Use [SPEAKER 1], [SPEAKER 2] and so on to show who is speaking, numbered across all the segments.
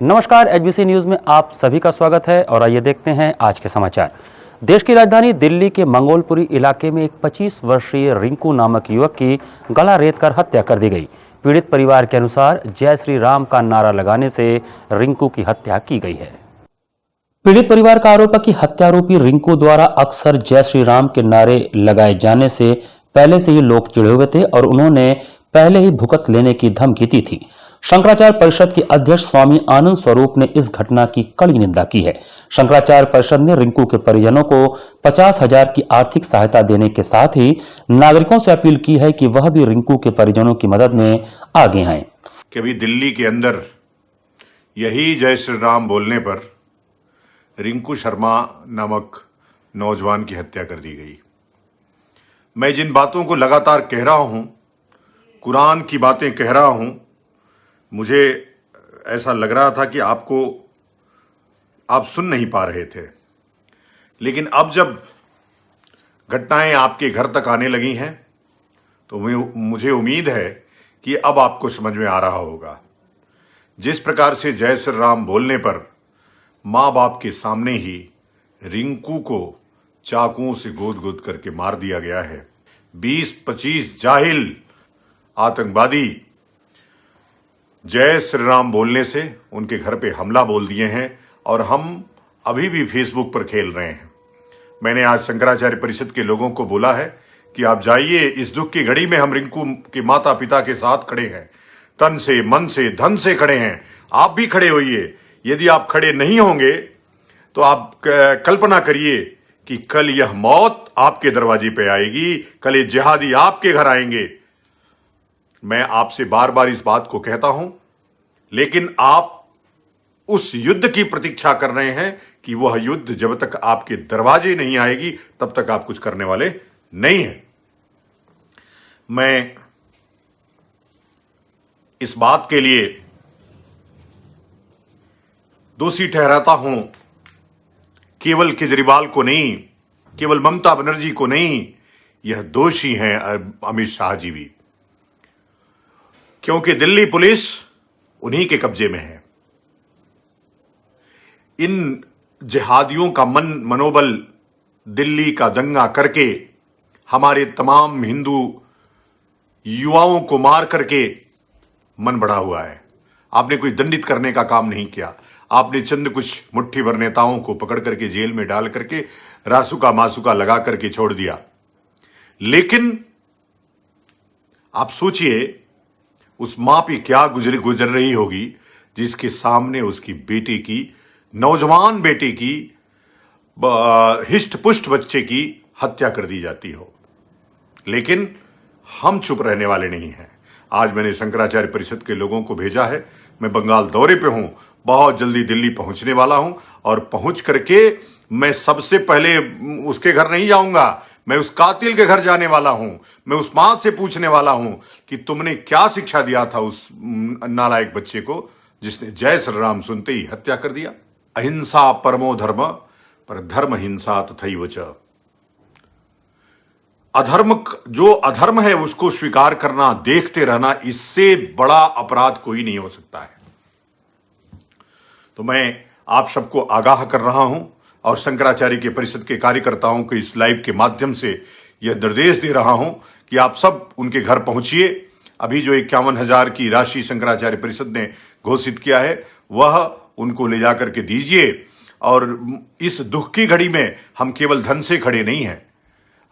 [SPEAKER 1] नमस्कार, HBC news में आप सभी का स्वागत है और आइए देखते हैं आज के समाचार। देश की राजधानी दिल्ली के मंगोलपुरी इलाके में एक 25 वर्षीय रिंकू नामक युवक की गला रेतकर हत्या कर दी गई। पीड़ित परिवार के अनुसार जय श्री राम का नारा लगाने से रिंकू की हत्या की गई है। पीड़ित परिवार का आरोप है कि हत्यारोपी रिंकू द्वारा अक्सर जय श्री राम के नारे लगाए जाने से पहले से ही लोग चिढ़े हुए थे और उन्होंने पहले ही भुगत लेने की धमकी दी थी। शंकराचार्य परिषद के अध्यक्ष स्वामी आनंद स्वरूप ने इस घटना की कड़ी निंदा की है। शंकराचार्य परिषद ने रिंकू के परिजनों को 50,000 की आर्थिक सहायता देने के साथ ही नागरिकों से अपील की है कि वह भी रिंकू के परिजनों की मदद में आगे आएं।
[SPEAKER 2] कभी दिल्ली के अंदर यही जय श्री राम बोलने पर रिंकू शर्मा नामक नौजवान की हत्या कर दी गई। मैं जिन बातों को लगातार कह रहा हूं, कुरान की बातें कह रहा हूं, मुझे ऐसा लग रहा था कि आप सुन नहीं पा रहे थे, लेकिन अब जब घटनाएं आपके घर तक आने लगी हैं तो मुझे उम्मीद है कि अब आपको समझ में आ रहा होगा। जिस प्रकार से जय श्री राम बोलने पर माँ बाप के सामने ही रिंकू को चाकुओं से गोद गोद करके मार दिया गया है। 20-25 जाहिल आतंकवादी जय श्री राम बोलने से उनके घर पे हमला बोल दिए हैं और हम अभी भी फेसबुक पर खेल रहे हैं। मैंने आज शंकराचार्य परिषद के लोगों को बोला है कि आप जाइए, इस दुख की घड़ी में हम रिंकू के माता पिता के साथ खड़े हैं, तन से, मन से, धन से खड़े हैं। आप भी खड़े होइए। यदि आप खड़े नहीं होंगे तो आप कल्पना करिए कि कल यह मौत आपके दरवाजे पे आएगी, कल ये जिहादी आपके घर आएंगे। मैं आपसे बार बार इस बात को कहता हूं, लेकिन आप उस युद्ध की प्रतीक्षा कर रहे हैं कि वह युद्ध जब तक आपके दरवाजे नहीं आएगी तब तक आप कुछ करने वाले नहीं हैं। मैं इस बात के लिए दोषी ठहराता हूं केवल केजरीवाल को नहीं, केवल ममता बनर्जी को नहीं, यह दोषी हैं अमित शाह जी भी, क्योंकि दिल्ली पुलिस उन्हीं के कब्जे में है। इन जिहादियों का मनोबल दिल्ली का दंगा करके हमारे तमाम हिंदू युवाओं को मार करके मन बढ़ा हुआ है। आपने कोई दंडित करने का काम नहीं किया। आपने चंद कुछ मुट्ठी भर नेताओं को पकड़ करके जेल में डाल करके रासुका मासुका लगा करके छोड़ दिया। लेकिन आप सोचिए उस मां पे क्या गुजर रही होगी जिसके सामने उसकी बेटी की, नौजवान बेटी की, हिष्ट पुष्ट बच्चे की हत्या कर दी जाती हो। लेकिन हम चुप रहने वाले नहीं हैं। आज मैंने शंकराचार्य परिषद के लोगों को भेजा है। मैं बंगाल दौरे पे हूं, बहुत जल्दी दिल्ली पहुंचने वाला हूं और पहुंच करके मैं सबसे पहले उसके घर नहीं जाऊंगा, मैं उस कातिल के घर जाने वाला हूं। मैं उस मां से पूछने वाला हूं कि तुमने क्या शिक्षा दिया था उस नालायक बच्चे को जिसने जय श्री राम सुनते ही हत्या कर दिया। अहिंसा परमो धर्म, पर धर्म हिंसा तथैव च। जो अधर्म है उसको स्वीकार करना, देखते रहना, इससे बड़ा अपराध कोई नहीं हो सकता है। तो मैं आप सबको आगाह कर रहा हूं और शंकराचार्य के परिषद के कार्यकर्ताओं को इस लाइव के माध्यम से यह निर्देश दे रहा हूं कि आप सब उनके घर पहुंचिए। अभी जो 51,000 की राशि शंकराचार्य परिषद ने घोषित किया है वह उनको ले जाकर के दीजिए। और इस दुख की घड़ी में हम केवल धन से खड़े नहीं हैं।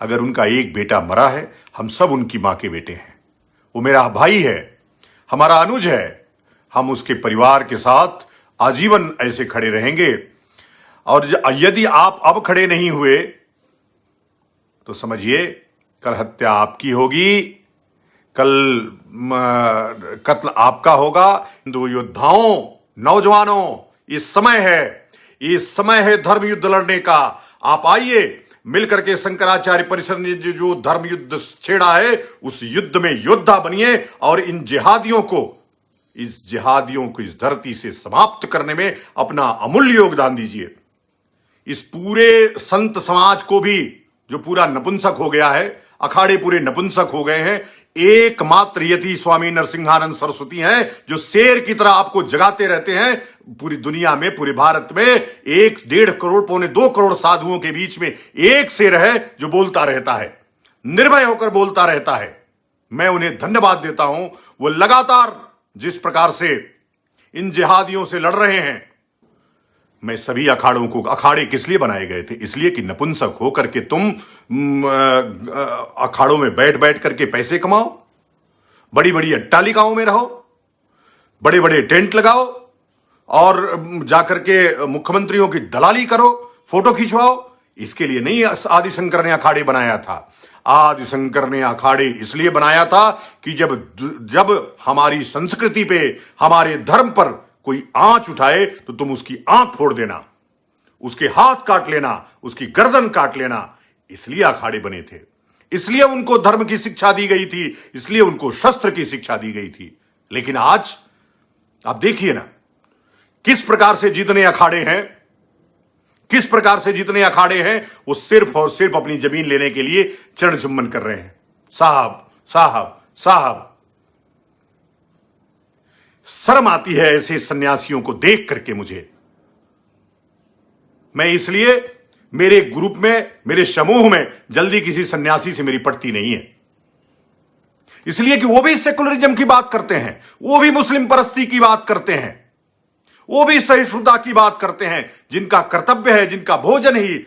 [SPEAKER 2] अगर उनका एक बेटा मरा है, हम सब उनकी मां के बेटे हैं। वो मेरा भाई है, हमारा अनुज है। हम उसके परिवार के साथ आजीवन ऐसे खड़े रहेंगे। और यदि आप अब खड़े नहीं हुए तो समझिए कल हत्या आपकी होगी, कल कत्ल आपका होगा। हिंदू योद्धाओं, नौजवानों, इस समय है धर्म युद्ध लड़ने का। आप आइए, मिलकर के शंकराचार्य परिषद ने जो धर्म युद्ध छेड़ा है उस युद्ध में योद्धा बनिए और इन जिहादियों को इस धरती से समाप्त करने में अपना अमूल्य योगदान दीजिए। इस पूरे संत समाज को भी, जो पूरा नपुंसक हो गया है, अखाड़े पूरे नपुंसक हो गए हैं, एकमात्र यति स्वामी नरसिंहानंद सरस्वती हैं जो शेर की तरह आपको जगाते रहते हैं। पूरी दुनिया में, पूरे भारत में 1-1.5 करोड़, 2.25 करोड़ साधुओं के बीच में एक शेर है जो बोलता रहता है, निर्भय होकर बोलता रहता है। मैं उन्हें धन्यवाद देता हूं। वो लगातार जिस प्रकार से इन जिहादियों से लड़ रहे हैं। मैं सभी अखाड़ों को, अखाड़े किस लिए बनाए गए थे? इसलिए कि नपुंसक होकर के तुम अखाड़ों में बैठ बैठ करके पैसे कमाओ, बड़ी बड़ी अट्टालिकाओं में रहो, बड़े बड़े टेंट लगाओ और जाकर के मुख्यमंत्रियों की दलाली करो, फोटो खिंचवाओ। इसके लिए नहीं आदि शंकर ने अखाड़े बनाया था। आदि शंकर ने अखाड़े इसलिए बनाया था कि जब हमारी संस्कृति पे, हमारे धर्म पर कोई आंच उठाए तो तुम उसकी आंख फोड़ देना, उसके हाथ काट लेना, उसकी गर्दन काट लेना। इसलिए अखाड़े बने थे, इसलिए उनको धर्म की शिक्षा दी गई थी, इसलिए उनको शस्त्र की शिक्षा दी गई थी। लेकिन आज आप देखिए ना किस प्रकार से जितने अखाड़े हैं, किस प्रकार से जितने अखाड़े हैं, वो सिर्फ और सिर्फ अपनी जमीन लेने के लिए चरण चुम्बन कर रहे हैं। साहब साहब साहब, शर्म आती है ऐसे सन्यासियों को देख करके मुझे। मैं इसलिए मेरे ग्रुप में, मेरे समूह में जल्दी किसी सन्यासी से मेरी पड़ती नहीं है, इसलिए कि वो भी सेकुलरिज्म की बात करते हैं, वो भी मुस्लिम परस्ती की बात करते हैं, वो भी सहिष्णुता की बात करते हैं, जिनका कर्तव्य है, जिनका भोजन ही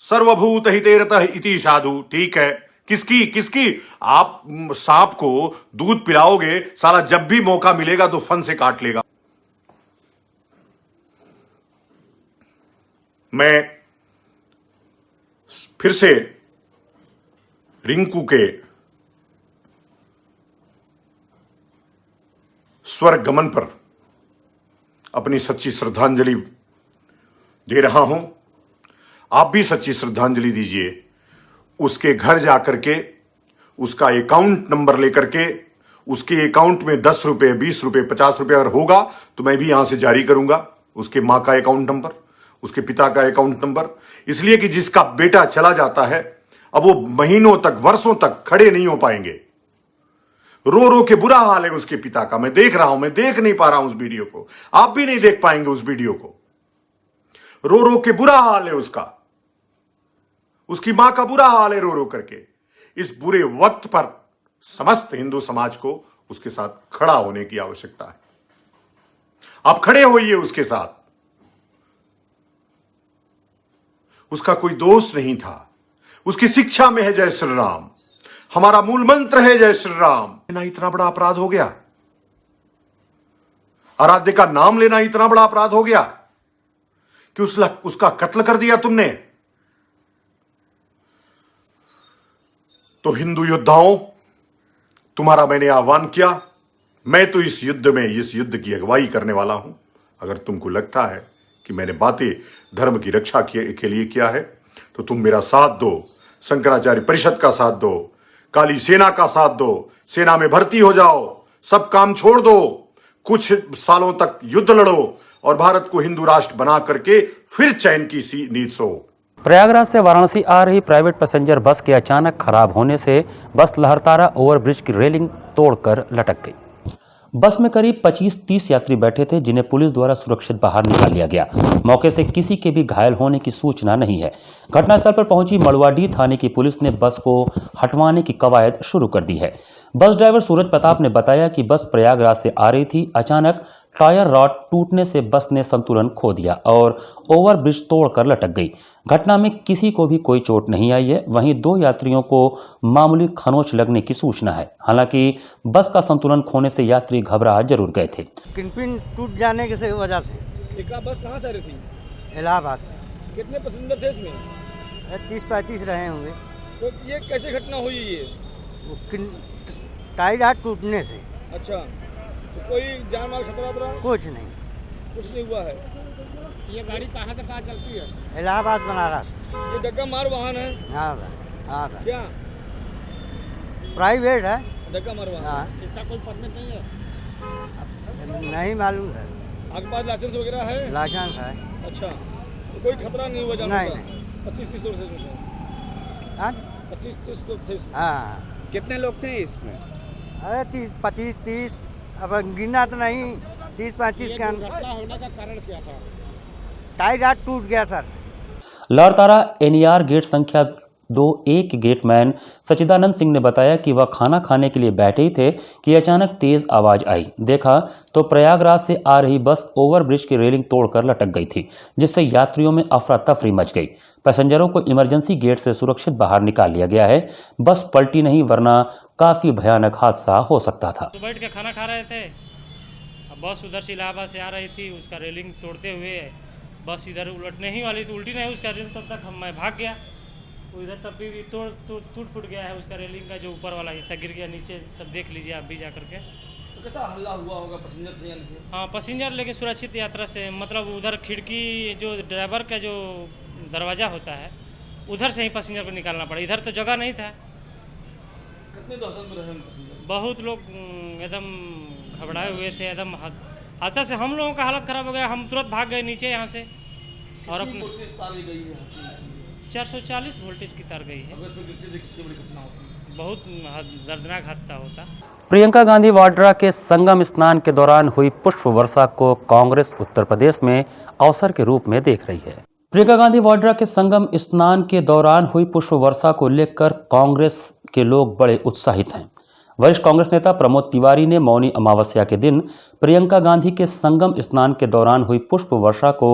[SPEAKER 2] सर्वभूत हितेरतः इति साधु। ठीक है, किसकी आप सांप को दूध पिलाओगे, साला जब भी मौका मिलेगा तो फन से काट लेगा। मैं फिर से रिंकू के स्वर्ग गमन पर अपनी सच्ची श्रद्धांजलि दे रहा हूं। आप भी सच्ची श्रद्धांजलि दीजिए। उसके घर जाकर के उसका अकाउंट नंबर लेकर के, उसके अकाउंट में 10 रुपए, 20 रुपए, 50 रुपए अगर होगा तो मैं भी यहां से जारी करूंगा उसके मां का अकाउंट नंबर, उसके पिता का अकाउंट नंबर। इसलिए कि जिसका बेटा चला जाता है, अब वो महीनों तक, वर्षों तक खड़े नहीं हो पाएंगे। रो रो के बुरा हाल है उसके पिता का। मैं देख रहा हूं, मैं देख नहीं पा रहा हूं उस वीडियो को, आप भी नहीं देख पाएंगे उस वीडियो को। रो रो के बुरा हाल है उसका, उसकी मां का बुरा हाल है रो रो करके। इस बुरे वक्त पर समस्त हिंदू समाज को उसके साथ खड़ा होने की आवश्यकता है। आप खड़े होइए उसके साथ। उसका कोई दोष नहीं था, उसकी शिक्षा में है जय श्री राम, हमारा मूल मंत्र है जय श्री राम। ना इतना बड़ा अपराध हो गया, आराध्य का नाम लेना इतना बड़ा अपराध हो गया कि उसका कत्ल कर दिया तुमने। तो हिंदू योद्धाओं, तुम्हारा मैंने आह्वान किया। मैं तो इस युद्ध की अगुवाई करने वाला हूं। अगर तुमको लगता है कि मैंने बातें धर्म की रक्षा के लिए किया है तो तुम मेरा साथ दो, शंकराचार्य परिषद का साथ दो, काली सेना का साथ दो, सेना में भर्ती हो जाओ, सब काम छोड़ दो, कुछ सालों तक युद्ध लड़ो और भारत को हिंदू राष्ट्र बना करके फिर चैन की नींद सो।
[SPEAKER 1] प्रयागराज से वाराणसी आ रही प्राइवेट पैसेंजर बस के अचानक खराब होने से बस लहरतारा ओवरब्रिज की रेलिंग तोड़कर लटक गई। बस में करीब 25-30 यात्री बैठे थे, जिन्हें पुलिस द्वारा सुरक्षित बाहर निकाल लिया गया। मौके से किसी के भी घायल होने की सूचना नहीं है। घटनास्थल पर पहुंची मड़वाडीह थाने की पुलिस ने बस को हटवाने की कवायद शुरू कर दी है। बस ड्राइवर सूरज प्रताप ने बताया कि बस प्रयागराज से आ रही थी। अचानक टायर रॉड टूटने से बस ने संतुलन खो दिया और ओवरब्रिज तोड़कर लटक गई। घटना में किसी को भी कोई चोट नहीं आई है। वहीं 2 यात्रियों को मामूली खरोंच लगने की सूचना है। हालांकि बस का संतुलन खोने से यात्री घबरा जरूर गए थे।
[SPEAKER 3] किनपिन टूट जाने की वजह से।
[SPEAKER 4] बस कहाँ से आ रही थी?
[SPEAKER 3] इलाहाबाद से।
[SPEAKER 4] कितने पैसेंजर थे इसमें?
[SPEAKER 3] 30-35 रहे होंगे।
[SPEAKER 4] तो ये कैसे घटना हुई ये?
[SPEAKER 3] टायर रॉड टूटने से।
[SPEAKER 4] अच्छा, तो कोई जान माल खतरा था?
[SPEAKER 3] कुछ नहीं
[SPEAKER 4] हुआ है।
[SPEAKER 5] ये गाड़ी कहाँ से कहाँ चलती है?
[SPEAKER 3] इलाहाबाद बनारस।
[SPEAKER 4] ये डग्गा मार वाहन है?
[SPEAKER 3] हाँ सर, हाँ सर।
[SPEAKER 4] क्या
[SPEAKER 3] प्राइवेट है?
[SPEAKER 4] डग्गा मार वाहन।
[SPEAKER 3] हाँ।
[SPEAKER 5] इसका कोई परमिट नहीं है?
[SPEAKER 3] नहीं मालूम सर।
[SPEAKER 4] आपके पास लाइसेंस वगैरह है?
[SPEAKER 3] लाइसेंस है।
[SPEAKER 4] अच्छा, तो कोई खतरा नहीं हुआ जान
[SPEAKER 3] नहीं,
[SPEAKER 4] का?
[SPEAKER 3] नहीं।
[SPEAKER 4] 25-30 लोग थे इसमें?
[SPEAKER 3] हाँ?
[SPEAKER 4] 25-30 लोग थे इसमें?
[SPEAKER 3] हाँ।
[SPEAKER 4] कितने लोग थे इसमें?
[SPEAKER 3] अरे 25-30, अब गिना तो नहीं, 30-35
[SPEAKER 5] ये
[SPEAKER 3] के अंदर
[SPEAKER 5] दुर्घटना होने का कारण क्या था?
[SPEAKER 3] टायर राड टूट गया सर।
[SPEAKER 1] लारतारा एनईआर गेट संख्या 2A के गेटमैन सचिदानंद सिंह ने बताया कि वह खाना खाने के लिए बैठे ही थे कि अचानक तेज आवाज आई। देखा तो प्रयागराज से आ रही बस ओवरब्रिज की रेलिंग तोड़कर लटक गई थी, जिससे यात्रियों में अफरा तफरी मच गई। पैसेंजरों को इमरजेंसी गेट से सुरक्षित बाहर निकाल लिया गया है। बस पलटी नहीं वरना काफी भयानक हादसा हो सकता था।
[SPEAKER 6] तो बैठ के खाना खा रहे थे, अब बस उधर से इलाहाबाद से आ रही थी, उसका रेलिंग तोड़ते हुए बस इधर उलटने ही वाली थी, उल्टी नहीं उसका रेलिंग, तब तक मैं भाग गया, उधर तब भी टूट फूट गया है उसका रेलिंग का जो ऊपर वाला हिस्सा गिर गया नीचे, सब देख लीजिए आप भी जा करके।
[SPEAKER 4] तो कैसा हल्ला हुआ होगा, पैसेंजर थे या नहीं थे?
[SPEAKER 6] हाँ पैसेंजर लेकिन सुरक्षित यात्रा से, मतलब उधर खिड़की जो ड्राइवर का जो दरवाज़ा होता है उधर से ही पैसेंजर को निकालना पड़ा, इधर तो जगह नहीं था।
[SPEAKER 4] कितने दहशत में रहे पैसेंजर?
[SPEAKER 6] बहुत लोग एकदम घबराए हुए थे, एकदम हादसा से हम लोगों का हालत ख़राब हो गया। हम तुरंत भाग गए नीचे यहाँ से और अपने
[SPEAKER 4] वोल्टेज तार ली गई है,
[SPEAKER 6] 440 वोल्टेज की तार गई है।
[SPEAKER 4] अगर इसमें गिरती है कितनी बड़ी घटना होती है।
[SPEAKER 6] बहुत दर्दनाक हादसा होता।
[SPEAKER 1] प्रियंका गांधी वाड्रा के संगम स्नान के दौरान हुई पुष्प वर्षा को कांग्रेस उत्तर प्रदेश में अवसर के रूप में देख रही है। प्रियंका गांधी वाड्रा के संगम स्नान के दौरान हुई पुष्प वर्षा को लेकर कांग्रेस के लोग बड़े उत्साहित हैं। वरिष्ठ कांग्रेस नेता प्रमोद तिवारी ने मौनी अमावस्या के दिन प्रियंका गांधी के संगम स्नान के दौरान हुई पुष्प वर्षा को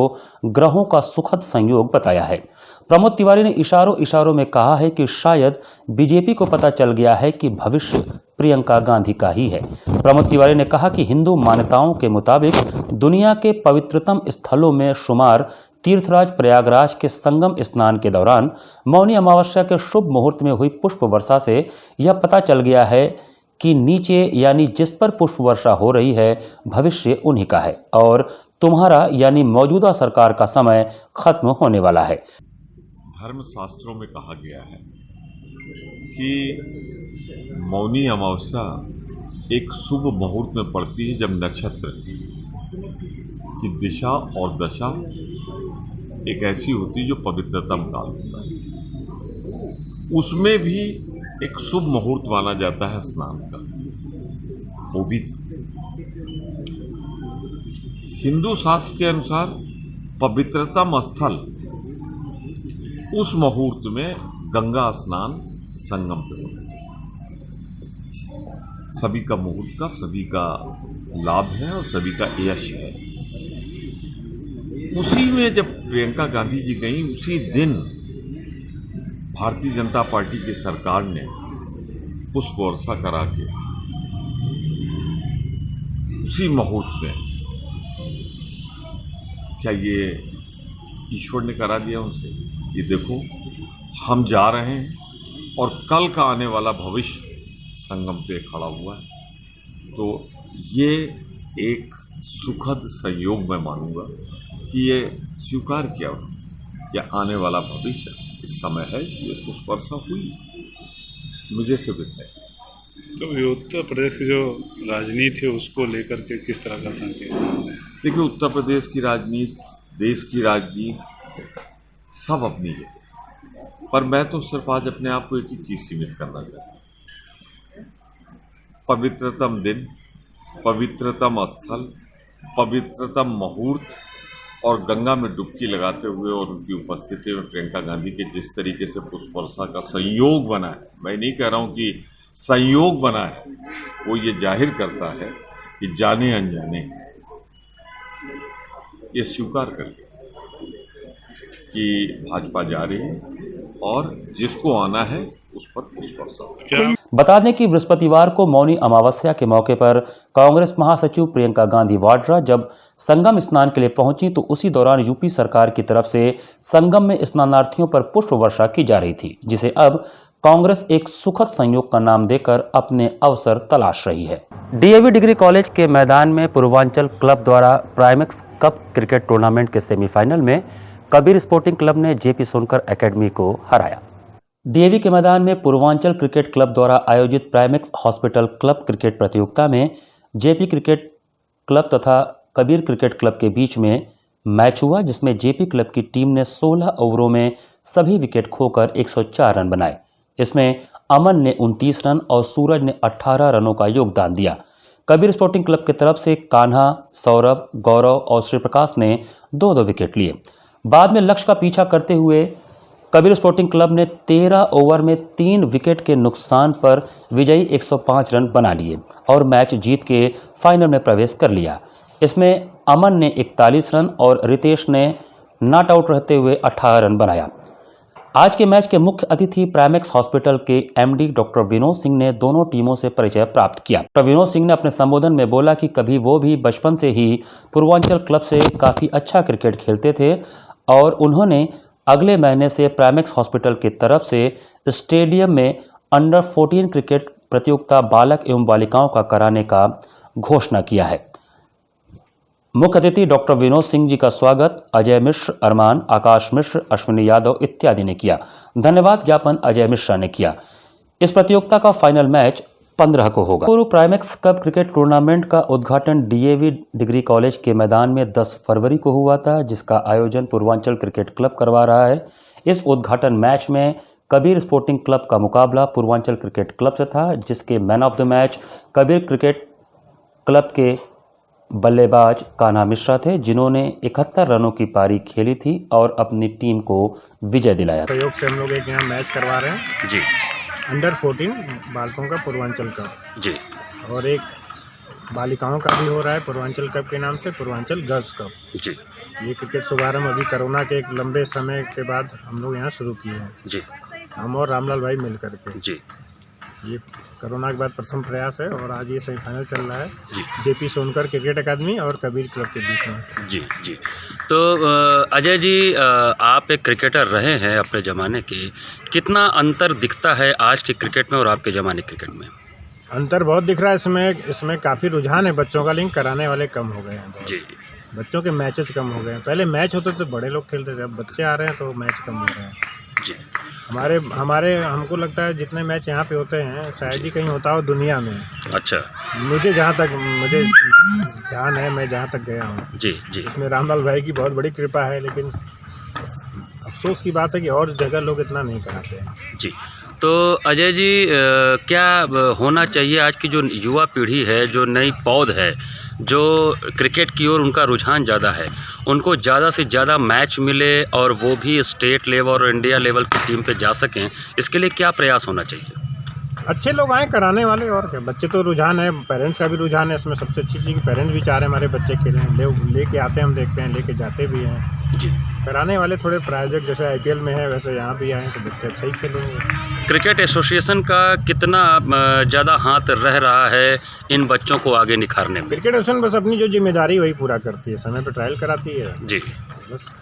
[SPEAKER 1] ग्रहों का सुखद संयोग बताया है। प्रमोद तिवारी ने इशारों में कहा है कि शायद बीजेपी को पता चल गया है कि भविष्य प्रियंका गांधी का ही है। प्रमोद तिवारी ने कहा कि हिंदू मान्यताओं के मुताबिक दुनिया के पवित्रतम स्थलों में शुमार तीर्थराज प्रयागराज के संगम स्नान के दौरान मौनी अमावस्या के शुभ मुहूर्त में हुई पुष्प वर्षा से यह पता चल गया है कि नीचे यानी जिस पर पुष्प वर्षा हो रही है भविष्य उन्हीं का है और तुम्हारा यानी मौजूदा सरकार का समय खत्म होने वाला है।
[SPEAKER 2] धर्म शास्त्रों में कहा गया है कि मौनी अमावस्या एक शुभ मुहूर्त में पड़ती है जब नक्षत्र की दिशा और दशा एक ऐसी होती है जो पवित्रतम काल होता है। उसमें भी एक शुभ मुहूर्त माना जाता है स्नान का, वो भी हिंदू शास्त्र के अनुसार पवित्रतम स्थल उस मुहूर्त में गंगा स्नान संगम पे होता है। सभी का मुहूर्त का सभी का लाभ है और सभी का यश है। उसी में जब प्रियंका गांधी जी गई उसी दिन भारतीय जनता पार्टी की सरकार ने पुष्प वर्षा करा के उसी मुहूर्त में, क्या ये ईश्वर ने करा दिया उनसे कि देखो हम जा रहे हैं और कल का आने वाला भविष्य संगम पे खड़ा हुआ है। तो ये एक सुखद संयोग मैं मानूंगा कि ये स्वीकार किया कि आने वाला भविष्य इस समय है, इसलिए पुष्प वर्षा हुई मुझे से बताए।
[SPEAKER 7] तो ये उत्तर प्रदेश की जो राजनीति है उसको लेकर के किस तरह का संकेत?
[SPEAKER 2] देखिए उत्तर प्रदेश की राजनीति, देश की राजनीति सब अपनी जगह, पर मैं तो सिर्फ आज अपने आप को एक ही चीज सीमित करना चाहता हूँ। पवित्रतम दिन, पवित्रतम स्थल, पवित्रतम मुहूर्त और गंगा में डुबकी लगाते हुए और उनकी उपस्थिति में प्रियंका गांधी के जिस तरीके से पुष्प वर्षा का संयोग बना है, मैं नहीं कह रहा हूं कि संयोग बना है, वो ये जाहिर करता है कि जाने अनजाने ये स्वीकार करके कि भाजपा जा रही है और जिसको आना है उस पर पुष्प वर्षा।
[SPEAKER 1] बता दें कि बृहस्पतिवार को मौनी अमावस्या के मौके पर कांग्रेस महासचिव प्रियंका गांधी वाड्रा जब संगम स्नान के लिए पहुंची तो उसी दौरान यूपी सरकार की तरफ से संगम में स्नानार्थियों पर पुष्प वर्षा की जा रही थी, जिसे अब कांग्रेस एक सुखद संयोग का नाम देकर अपने अवसर तलाश रही है। डीएवी डिग्री कॉलेज के मैदान में पूर्वांचल क्लब द्वारा प्राइमेक्स कप क्रिकेट टूर्नामेंट के सेमीफाइनल में कबीर स्पोर्टिंग क्लब ने जेपी सोनकर एकेडमी को हराया। डीएवी के मैदान में पूर्वांचल क्रिकेट क्लब द्वारा आयोजित प्राइमेक्स हॉस्पिटल क्लब क्रिकेट प्रतियोगिता में जेपी क्रिकेट क्लब तथा कबीर क्रिकेट क्लब के बीच में मैच हुआ, जिसमें जेपी क्लब की टीम ने 16 ओवरों में सभी विकेट खोकर 104 रन बनाए। इसमें अमन ने 29 रन और सूरज ने 18 रनों का योगदान दिया। कबीर स्पोर्टिंग क्लब की तरफ से कान्हा, सौरभ, गौरव और श्री प्रकाश ने 2-2 विकेट लिए। बाद में लक्ष्य का पीछा करते हुए कबीर स्पोर्टिंग क्लब ने 13 ओवर में 3 विकेट के नुकसान पर विजयी 105 रन बना लिए और मैच जीत के फाइनल में प्रवेश कर लिया। इसमें अमन ने 41 रन और रितेश ने नॉट आउट रहते हुए 18 रन बनाया। आज के मैच के मुख्य अतिथि प्राइमेक्स हॉस्पिटल के एमडी डॉक्टर विनोद सिंह ने दोनों टीमों से परिचय प्राप्त किया। डॉक्टर विनोद सिंह ने अपने संबोधन में बोला कि कभी वो भी बचपन से ही पूर्वांचल क्लब से काफ़ी अच्छा क्रिकेट खेलते थे और उन्होंने अगले महीने से प्राइमेक्स हॉस्पिटल की तरफ से स्टेडियम में अंडर 14 क्रिकेट प्रतियोगिता बालक एवं बालिकाओं का कराने का घोषणा किया है। मुख्य अतिथि डॉक्टर विनोद सिंह जी का स्वागत अजय मिश्र, अरमान, आकाश मिश्र, अश्विनी यादव इत्यादि ने किया। धन्यवाद ज्ञापन अजय मिश्रा ने किया। इस प्रतियोगिता का फाइनल मैच 15 को होगा। पूर्व प्राइमेक्स कप क्रिकेट टूर्नामेंट का उद्घाटन डीएवी डिग्री कॉलेज के मैदान में 10 फरवरी को हुआ था, जिसका आयोजन पूर्वांचल क्रिकेट क्लब करवा रहा है। इस उद्घाटन मैच में कबीर स्पोर्टिंग क्लब का मुकाबला पूर्वांचल क्रिकेट क्लब से था, जिसके man of the match Kabir cricket club के बल्लेबाज कान्हा मिश्रा थे, जिन्होंने 71 रनों की पारी खेली थी और अपनी टीम को विजय दिलाया।
[SPEAKER 5] सहयोग से हम लोग एक यहाँ मैच करवा रहे हैं
[SPEAKER 1] जी
[SPEAKER 5] अंडर 14 बालकों का पूर्वांचल कप,
[SPEAKER 1] जी
[SPEAKER 5] और एक बालिकाओं का भी हो रहा है पूर्वांचल कप के नाम से, पूर्वांचल गर्ल्स कप।
[SPEAKER 1] जी
[SPEAKER 5] ये क्रिकेट शुभारंभ अभी कोरोना के एक लंबे समय के बाद हम लोग यहाँ शुरू किए हैं,
[SPEAKER 1] जी
[SPEAKER 5] हम और रामलाल भाई मिल करके।
[SPEAKER 1] जी
[SPEAKER 5] ये कोरोना के बाद प्रथम प्रयास है और आज ये सेमीफाइनल चल रहा है
[SPEAKER 1] जी
[SPEAKER 5] जेपी सोनकर क्रिकेट अकादमी और कबीर क्लब के बीच में।
[SPEAKER 1] जी जी। तो अजय जी, आप एक क्रिकेटर रहे हैं अपने ज़माने के, कितना अंतर दिखता है आज के क्रिकेट में और आपके ज़माने क्रिकेट में?
[SPEAKER 5] अंतर बहुत दिख रहा है इसमें काफ़ी रुझान है बच्चों का, लिंक कराने वाले कम हो गए हैं बहुत।
[SPEAKER 1] जी
[SPEAKER 5] बच्चों के मैचेस कम हो गए हैं। पहले मैच होते थे बड़े लोग खेलते थे, अब बच्चे आ रहे हैं तो मैच कम हो रहे हैं।
[SPEAKER 1] जी
[SPEAKER 5] हमारे हमको लगता है जितने मैच यहाँ पे होते हैं शायद ही कहीं होता हो दुनिया में।
[SPEAKER 1] अच्छा।
[SPEAKER 5] मुझे ध्यान है, मैं जहाँ तक गया हूँ।
[SPEAKER 1] जी जी
[SPEAKER 5] इसमें रामलाल भाई की बहुत बड़ी कृपा है, लेकिन अफसोस की बात है कि और जगह लोग इतना नहीं कराते हैं।
[SPEAKER 1] जी। तो अजय जी, क्या होना चाहिए आज की जो युवा पीढ़ी है, जो नई पौध है, जो क्रिकेट की ओर उनका रुझान ज़्यादा है, उनको ज़्यादा से ज़्यादा मैच मिले और वो भी स्टेट लेवल और इंडिया लेवल की टीम पे जा सकें, इसके लिए क्या प्रयास होना चाहिए?
[SPEAKER 5] अच्छे लोग आए कराने वाले, और क्या। बच्चे तो रुझान है, पेरेंट्स का भी रुझान है। इसमें सबसे अच्छी चीज़ पेरेंट्स भी चाह रहे हैं हमारे बच्चे खेलें, लेके आते हैं, हम देखते हैं, लेके जाते भी हैं।
[SPEAKER 1] जी।
[SPEAKER 5] कराने वाले थोड़े प्रायोजक जैसे आईपीएल में है वैसे यहाँ भी आए तो बच्चे अच्छा ही खेलेंगे।
[SPEAKER 1] क्रिकेट एसोसिएशन का कितना ज़्यादा हाथ रह रहा है इन बच्चों को आगे निखारने में?
[SPEAKER 5] क्रिकेट एसोसिएशन बस अपनी जो जिम्मेदारी वही पूरा करती है, समय पर ट्रायल कराती है
[SPEAKER 1] जी।
[SPEAKER 5] बस।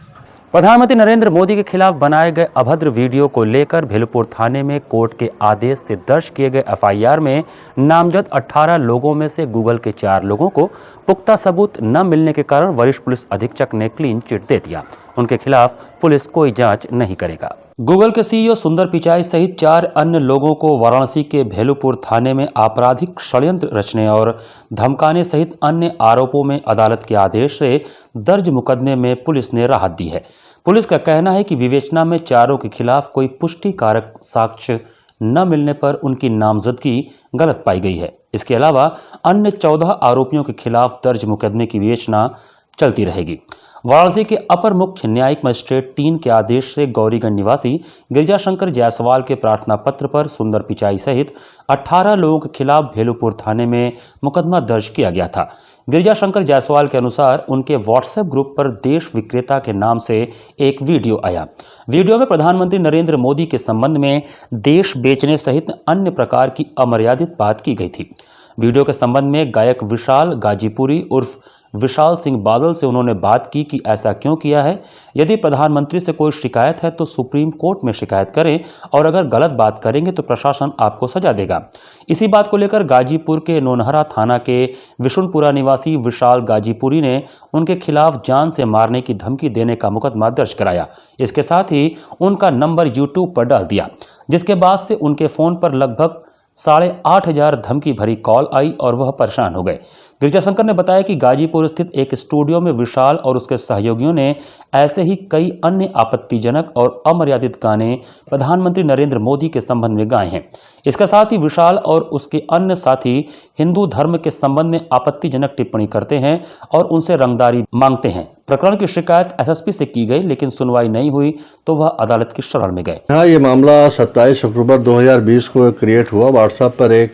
[SPEAKER 1] प्रधानमंत्री नरेंद्र मोदी के खिलाफ बनाए गए अभद्र वीडियो को लेकर भेलुपुर थाने में कोर्ट के आदेश से दर्ज किए गए एफआईआर में नामजद 18 लोगों में से गूगल के 4 लोगों को पुख्ता सबूत न मिलने के कारण वरिष्ठ पुलिस अधीक्षक ने क्लीन चिट दे दिया। उनके खिलाफ पुलिस कोई जांच नहीं करेगा। गूगल के सीईओ सुंदर पिचाई सहित 4 अन्य लोगों को वाराणसी के भेलुपुर थाने में आपराधिक षड्यंत्र रचने और धमकाने सहित अन्य आरोपों में अदालत के आदेश से दर्ज मुकदमे में पुलिस ने राहत दी है। पुलिस का कहना है कि विवेचना में चारों के खिलाफ कोई पुष्टि कारक साक्ष्य न मिलने पर उनकी नामजदगी गलत पाई गई है। इसके अलावा अन्य 14 आरोपियों के खिलाफ दर्ज मुकदमे की विवेचना चलती रहेगी। वाराणसी के अपर मुख्य न्यायिक मजिस्ट्रेट 3 के आदेश से गौरीगंज निवासी गिरिजाशंकर जायसवाल के प्रार्थना पत्र पर सुंदर पिचाई सहित 18 लोगों के खिलाफ भेलुपुर थाने में मुकदमा दर्ज किया गया था। गिरिजाशंकर जायसवाल के अनुसार उनके व्हाट्सएप ग्रुप पर देश विक्रेता के नाम से एक वीडियो आया। वीडियो में प्रधानमंत्री नरेंद्र मोदी के संबंध में देश बेचने सहित अन्य प्रकार की अमर्यादित बात की गई थी। वीडियो के संबंध में गायक विशाल गाजीपुरी उर्फ विशाल सिंह बादल से उन्होंने बात की कि ऐसा क्यों किया है, यदि प्रधानमंत्री से कोई शिकायत है तो सुप्रीम कोर्ट में शिकायत करें और अगर गलत बात करेंगे तो प्रशासन आपको सजा देगा। इसी बात को लेकर गाजीपुर के नोनहरा थाना के विशुनपुरा निवासी विशाल गाजीपुरी ने उनके खिलाफ जान से मारने की धमकी देने का मुकदमा दर्ज कराया। इसके साथ ही उनका नंबर यूट्यूब पर डाल दिया, जिसके बाद से उनके फोन पर लगभग 8,500 धमकी भरी कॉल आई और वह परेशान हो गए। गिरिजाशंकर ने बताया कि गाजीपुर स्थित एक स्टूडियो में विशाल और उसके सहयोगियों ने ऐसे ही कई अन्य आपत्तिजनक और अमर्यादित गाने प्रधानमंत्री नरेंद्र मोदी के संबंध में गाए हैं। इसके साथ ही विशाल और उसके अन्य साथी हिंदू धर्म के संबंध में आपत्तिजनक टिप्पणी करते हैं और उनसे रंगदारी मांगते हैं। प्रकरण की शिकायत एसएसपी से की गई, लेकिन सुनवाई नहीं हुई तो वह अदालत की शरण में गए।
[SPEAKER 8] हाँ, ये मामला 27 अक्टूबर 2020 को क्रिएट हुआ। व्हाट्सएप पर एक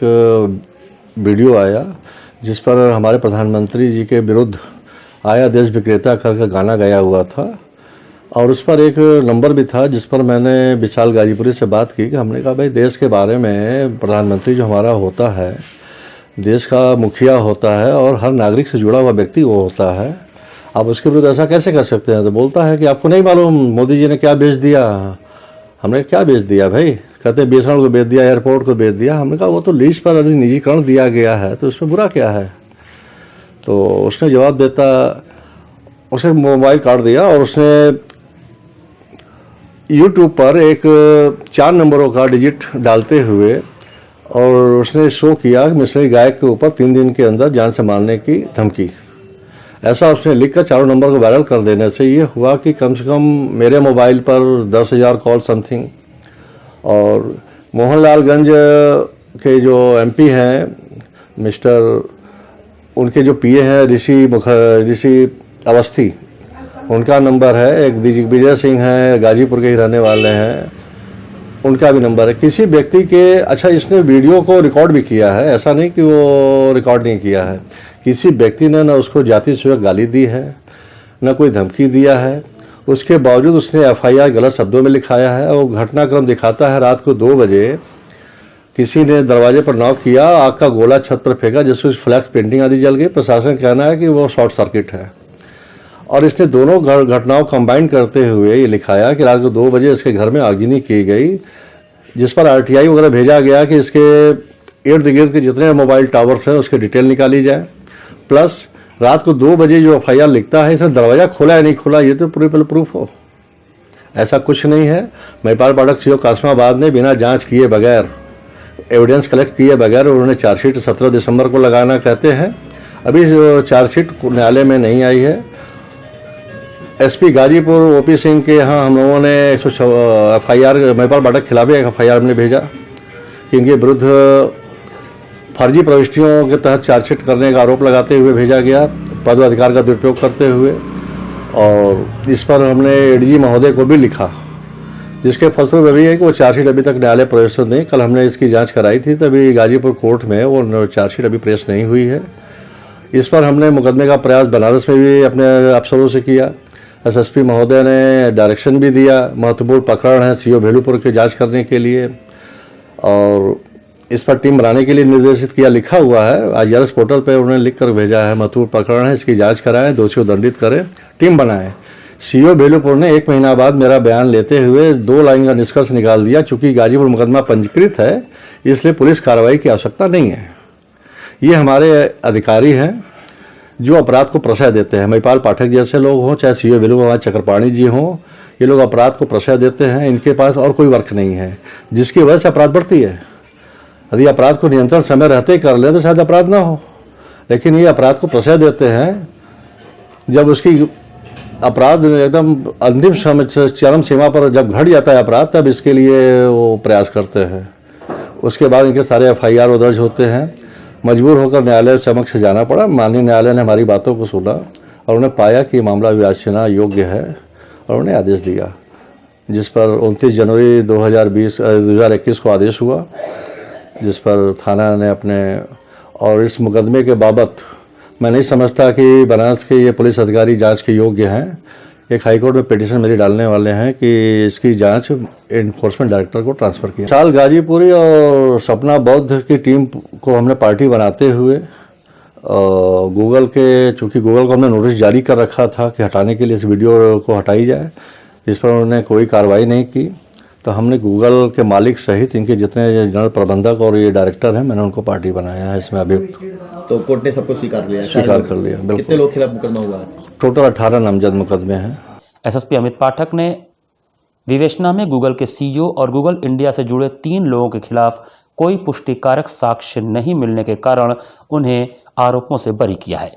[SPEAKER 8] वीडियो आया जिस पर हमारे प्रधानमंत्री जी के विरुद्ध आया देश विक्रेता करके गाना गाया हुआ था और उस पर एक नंबर भी था जिस पर मैंने विशाल गाजीपुरी से बात की कि हमने कहा भाई देश के बारे में प्रधानमंत्री जो हमारा होता है, देश का मुखिया होता है और हर नागरिक से जुड़ा हुआ व्यक्ति वो होता है, आप उसके विरुद्ध ऐसा कैसे कर सकते हैं। तो बोलता है कि आपको नहीं मालूम मोदी जी ने क्या बेच दिया। हमने क्या बेच दिया भाई? कहते हैं बीएसएनएल को बेच दिया, एयरपोर्ट को बेच दिया। हमने कहा वो तो लीज पर निजीकरण दिया गया है तो उसमें बुरा क्या है। तो उसने जवाब देता, उसने मोबाइल काट दिया और उसने यूट्यूब पर एक 4 नंबरों का डिजिट डालते हुए और उसने शो किया मिस्री गायक के ऊपर 3 दिन के अंदर जान से मारने की धमकी। ऐसा उसने लिखकर 4 नंबर को वायरल कर देने से ये हुआ कि कम से कम मेरे मोबाइल पर 10,000 कॉल समथिंग और मोहनलालगंज के जो एमपी हैं मिस्टर, उनके जो पीए हैं ऋषि अवस्थी, उनका नंबर है। एक विजय सिंह हैं, गाजीपुर के ही रहने वाले हैं, उनका भी नंबर है। किसी व्यक्ति के, अच्छा इसने वीडियो को रिकॉर्ड भी किया है, ऐसा नहीं कि वो रिकॉर्ड नहीं किया है। किसी व्यक्ति ने ना उसको जाति से गाली दी है, ना कोई धमकी दिया है, उसके बावजूद उसने एफआईआर गलत शब्दों में लिखाया है। और घटनाक्रम दिखाता है रात को 2 बजे किसी ने दरवाजे पर नॉक किया, आग का गोला छत पर फेंका जिससे फ्लैक्स पेंटिंग आदि जल गई। प्रशासन का कहना है कि वो शॉर्ट सर्किट है। और इसने दोनों घटनाओं कंबाइन करते हुए ये लिखाया कि रात को 2 बजे इसके घर में आगजनी की गई, जिस पर आरटीआई वगैरह भेजा गया कि इसके इर्द गिर्द के जितने मोबाइल टावर्स हैं उसके डिटेल निकाली जाए। प्लस रात को 2 बजे जो एफआईआर लिखता है इसने दरवाज़ा खोला या नहीं खोला ये तो पूरे प्रूफ हो। ऐसा कुछ नहीं है। महिपाल पाठक सीओ कासमाबाद ने बिना जांच किए बगैर, एविडेंस कलेक्ट किए बगैर उन्होंने चार्जशीट 17 दिसंबर को लगाना कहते हैं। अभी जो चार्जशीट न्यायालय में नहीं आई है। एसपी गाजीपुर ओपी सिंह के यहाँ हम लोगों ने एफआईआर महिपाल पाठक के खिलाफ एक एफआईआर हमने भेजा कि इनके विरुद्ध फर्जी प्रविष्टियों के तहत चार्जशीट करने का आरोप लगाते हुए भेजा गया, पद व अधिकार का दुरुपयोग करते हुए। और इस पर हमने एडीजी महोदय को भी लिखा, जिसके फलस्वरूप अभी है कि वो चार्जशीट अभी तक न्यायालय प्रवेशित नहीं। कल हमने इसकी जांच कराई थी, तभी गाजीपुर कोर्ट में वो चार्जशीट अभी प्रेस नहीं हुई है। इस पर हमने मुकदमे का प्रयास बनारस में भी अपने अफसरों से किया। एसएसपी महोदय ने डायरेक्शन भी दिया, महत्वपूर्ण प्रकरण है सीओ भेलूपुर की जांच करने के लिए और इस पर टीम बनाने के लिए निर्देशित किया। लिखा हुआ है आईआरएस पोर्टल पर उन्होंने लिख कर भेजा है, महत्वपूर्ण प्रकरण है, इसकी जांच कराएं, दोषियों दंडित करें, टीम बनाएं। सीओ भेलूपुर ने 1 महीना बाद मेरा बयान लेते हुए 2 लाइन का निष्कर्ष निकाल दिया। चूंकि गाजीपुर मुकदमा पंजीकृत है इसलिए पुलिस कार्रवाई की आवश्यकता नहीं है। ये हमारे अधिकारी हैं जो अपराध को प्रशय देते हैं। महिपाल पाठक जैसे लोग हों, चाहे सीओ भेलूपुर चक्रपाणी जी हों, ये लोग अपराध को प्रशय देते हैं। इनके पास और कोई वर्क नहीं है जिसकी वजह से अपराध बढ़ती है। यदि अपराध को नियंत्रण समय रहते ही कर ले तो शायद अपराध ना हो, लेकिन ये अपराध को प्रशय देते हैं। जब उसकी अपराध एकदम अंतिम समय चरम सीमा पर जब घट जाता है अपराध, तब इसके लिए वो प्रयास करते हैं। उसके बाद इनके सारे एफआईआर दर्ज होते हैं। मजबूर होकर न्यायालय समक्ष जाना पड़ा। माननीय न्यायालय ने हमारी बातों को सुना और उन्हें पाया कि मामला विवेचना योग्य है और उन्हें आदेश दिया, जिस पर 29 जनवरी 2021 को आदेश हुआ, जिस पर थाना ने अपने, और इस मुकदमे के बाबत मैं नहीं समझता कि बनारस के ये पुलिस अधिकारी जांच के योग्य हैं। एक हाईकोर्ट में पिटीशन मेरी डालने वाले हैं कि इसकी जांच इन्फोर्समेंट डायरेक्टर को ट्रांसफ़र किया। विशाल गाजीपुरी और सपना बौद्ध की टीम को हमने पार्टी बनाते हुए गूगल के, चूँकि गूगल को हमने नोटिस जारी कर रखा था कि हटाने के लिए इस वीडियो को हटाई जाए, इस पर उन्होंने कोई कार्रवाई नहीं की, तो हमने गूगल के मालिक सहित इनके जितने जनरल प्रबंधक और ये डायरेक्टर हैं, मैंने उनको पार्टी बनाया है इसमें अभियुक्त।
[SPEAKER 9] तो कोर्ट ने सबको स्वीकार लिया?
[SPEAKER 8] स्वीकार कर लिया, बिल्कुल।
[SPEAKER 9] कितने लोग खिलाफ मुकदमा हुआ?
[SPEAKER 8] टोटल 18 नामजद मुकदमे हैं।
[SPEAKER 1] एसएसपी अमित पाठक ने विवेचना में गूगल के सीईओ और गूगल इंडिया से जुड़े 3 लोगों के खिलाफ कोई पुष्टिकारक साक्ष्य नहीं मिलने के कारण उन्हें आरोपों से बरी किया है।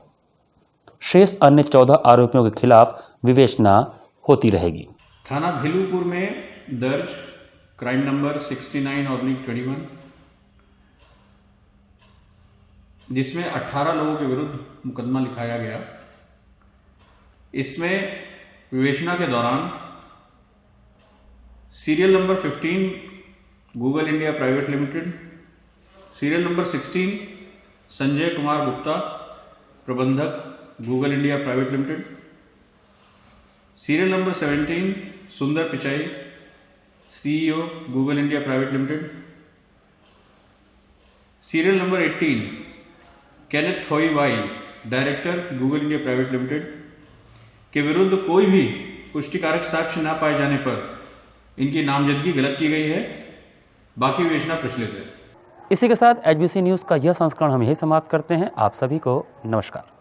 [SPEAKER 1] शेष अन्य 14 आरोपियों के खिलाफ विवेचना होती रहेगी।
[SPEAKER 10] थाना भेलूपुर में दर्ज क्राइम नंबर 69/21 जिसमें 18 लोगों के विरुद्ध मुकदमा लिखाया गया। इसमें विवेचना के दौरान serial number 15 Google India private limited, serial number 16 Sanjay Kumar Gupta प्रबंधक Google India private limited, serial number 17 Sundar Pichai CEO Google India private limited, serial number 18 Kenneth Hoi Y director Google India private limited के विरुद्ध कोई भी पुष्टिकारक साक्ष्य न पाए जाने पर इनकी नामजदगी गलत की गई है। बाकी विवेचना प्रचलित है।
[SPEAKER 1] इसी के साथ एचबीसी न्यूज़ का यह संस्करण हम यही समाप्त करते हैं। आप सभी को नमस्कार।